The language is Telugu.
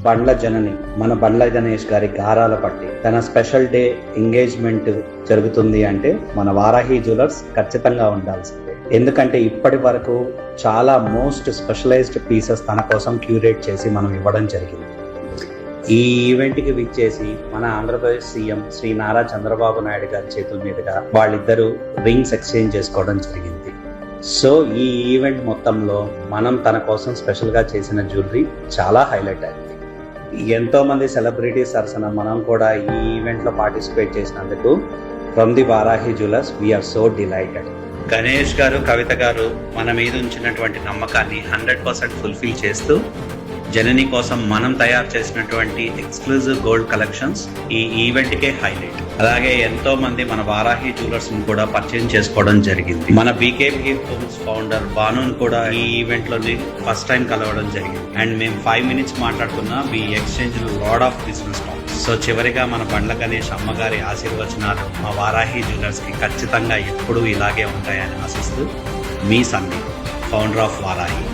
బండ్ల జనని మన బండ్ల గణేష్ గారి గారాల పట్టి తన స్పెషల్ డే ఎంగేజ్మెంట్ జరుగుతుంది అంటే మన వారాహి జ్యువెలర్స్ ఖచ్చితంగా ఉండాల్సిందే. ఎందుకంటే ఇప్పటి వరకు చాలా మోస్ట్ స్పెషలైజ్డ్ పీసెస్ తన కోసం క్యూరేట్ చేసి మనం ఇవ్వడం జరిగింది. ఈ ఈవెంట్కి విచ్చేసి మన ఆంధ్రప్రదేశ్ సీఎం శ్రీ నారా చంద్రబాబు నాయుడు గారి చేతుల మీదుగా వాళ్ళిద్దరూ రింగ్స్ ఎక్స్చేంజ్ చేసుకోవడం జరిగింది. సో ఈ ఈవెంట్ మొత్తంలో మనం తన కోసం స్పెషల్గా చేసిన జ్యువెలరీ చాలా హైలైట్ అయింది. ఎంతో మంది సెలబ్రిటీస్ సరసన మనం కూడా ఈ ఈవెంట్లో పార్టిసిపేట్ చేసినందుకు from the Varahi jewellers we're so delighted. Ganesh garu, Kavitha గారు మన మీద ఉంచినటువంటి నమ్మకాన్ని 100% ఫుల్ఫిల్ చేస్తూ జనని కోసం మనం తయారు చేసినటువంటి ఎక్స్క్లూజివ్ గోల్డ్ కలెక్షన్స్ ఈ ఈవెంట్కే హైలైట్. అలాగే ఎంతో మంది మన వారాహి జ్యువెలర్స్ ని కూడా పరిచయం చేసుకోవడం జరిగింది. మన బీకేపీ హోమ్స్ ఫౌండర్ బానుని కూడా ఈ ఈవెంట్ లో ఫస్ట్ టైం కలవడం జరిగింది. అండ్ మేము 5 minutes మాట్లాడుకున్నా మీ exchange lot of business topics. So చివరిగా మన బండ్ల గణేష్ అమ్మగారి ఆశీర్వచనాలు మా వారాహి జ్యువెలర్స్ కి ఖచ్చితంగా ఎప్పుడూ ఇలాగే ఉంటాయని ఆశిస్తూ మీ సన్నీ, ఫౌండర్ ఆఫ్ వారాహి.